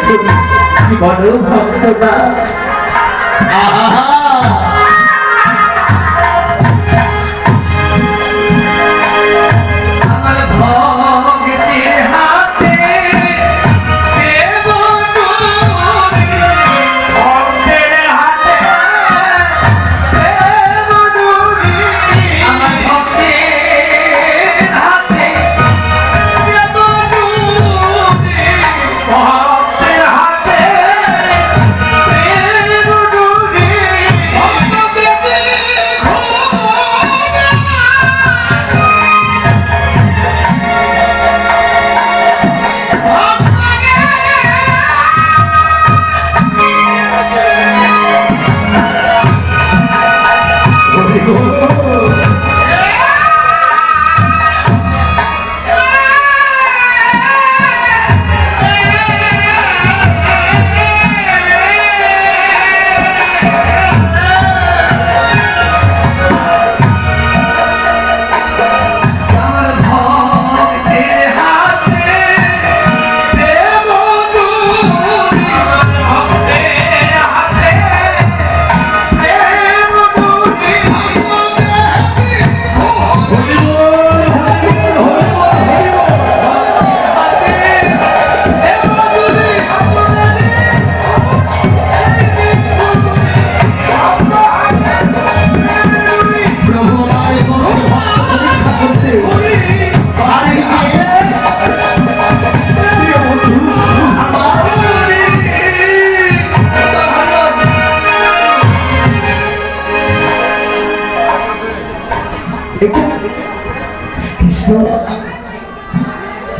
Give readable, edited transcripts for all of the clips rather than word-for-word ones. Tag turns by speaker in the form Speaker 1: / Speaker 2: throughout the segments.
Speaker 1: কি বড় ভক্তরা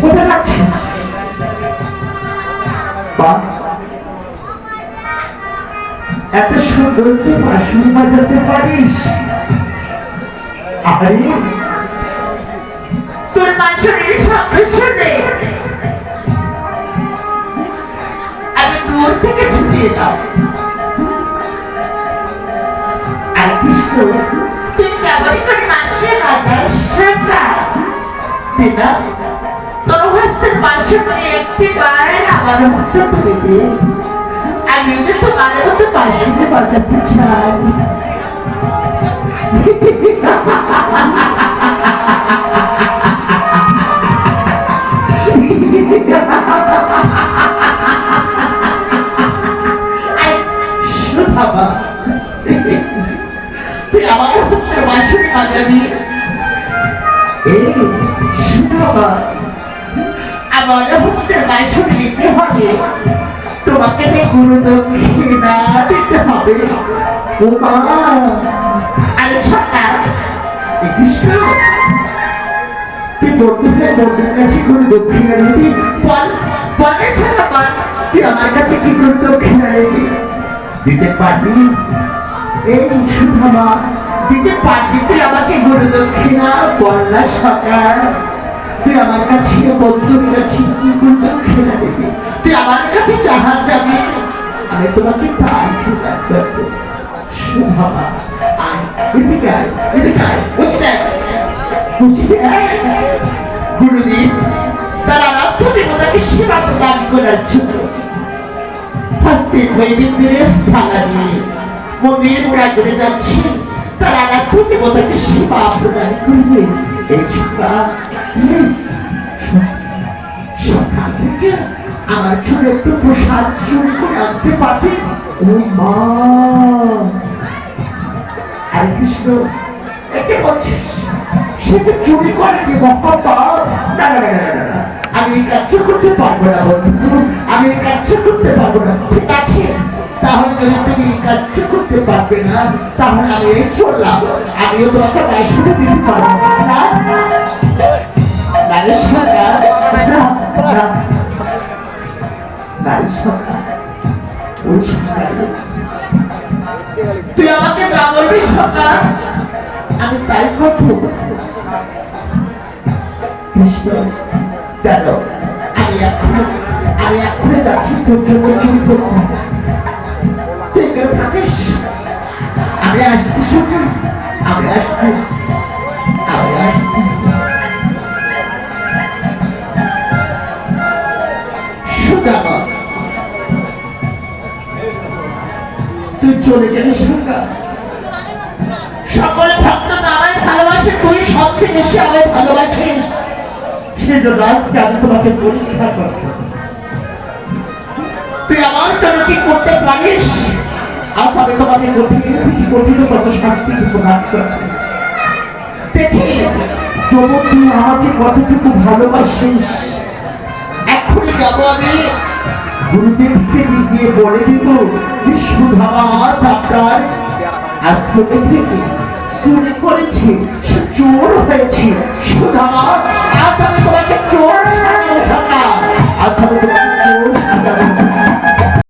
Speaker 1: কোথায় যাচ্ছে এত সুন্দর তুই বাঁশি বাজাতে পারিস? আরে তোর বাঁশির শব্দ শুনে আমি দূর থেকে ছুটে এলাম। আরে কৃষ্ণ, তুই কেমন করে বাঁশি বাজাস? তোর হস্তের বাঁশি করে একটি বার আমার হস্তে তুলে দে। আমি যে তোমার মতো বাঁশি বাজাতে চাই। তুই আমার হস্তের বাঁশি বাজাবি? আমার হস্তের বাঁশি দিতে হবে, তোমাকে গুরু দক্ষিণা দিতে হবে। আরে সরকার, তুই বন্ধুদের বন্ধুর কাছে গুরু দক্ষিণা নিবি? বলে সরকার, তুই আমার কাছে কি গুরু দক্ষিণা নিবি? দিতে পারবি? এই সুধামা, দিতে পারবি তুই আমাকে গুরু দক্ষিণা? বল না সরকার, তুই আমার কাছে বন্ধুর কাছে কি গুরু দক্ষিণা দিবি? তুই আমার কাছে জাহাজ যাবি, আমি তোমাকে তাই প্রদান করবো। সুধামা, আয় এদিকে আয়, এদিকে আয়, বুঝি দেখ, বুঝি দেখ। গুরুদেব তারা রাত্র দেবতাকে সেবা প্রদান করার জন্য হস্তে নৈবেদ্যের থালা নিয়ে মন্দির মোড়া করে যাচ্ছে। তারা রাত্র দেবতাকে সেবা প্রদান করবে। এই সকাল থেকে আমার জন্য একটু প্রসাদ চুরি করে আনতে পারবে? ও মা, আরে কৃষ্ণ, একে বলছিস সে যে চুরি করে কি মহাপাপ? না না না না না, আমি এই কাজ করতে পারবো না বন্ধু, আমি এই কাজ করতে পারবো না। ঠিক আছে, তাহলে যদি তুমি এই কাজ করতে পারবে না, তাহলে আমি এই চললাম, আমিও তোমাকে বাইশটা দিতে পারবো না। তুই আমাকে যা বলবি সরকার, আমি তাই করবো। কৃষ্ণ, দেখো, আমি এখন যাচ্ছি তোর জন্য চুরি করতে। তুই এখানে থাকিস, আমি আসছি সরকার, আমি আসছি। চলে গেলে সরকার সকলে ভক্ত তো আমায় ভালোবাসে, তুই সবচেয়ে বেশি আমায় ভালোবাসিস, সেজন্য আজকে আমি তোমাকে পরীক্ষা করব। তুই আমার জন্য কি করতে পারিস? আজ আমি তোমাকে কঠিন থেকে কঠিনতম শাস্তি প্রদান করব। দেখি তবু তুই আমাকে কতটুকু ভালোবাসিস। এক্ষুনি যাবো আমি গুরুদেবকে গিয়ে বলে দিব যে সুধামা আজ আপনার আশ্রমে থেকে চুরি করেছে, সে চোর হয়েছে। সুধামা আজ আমি তোমার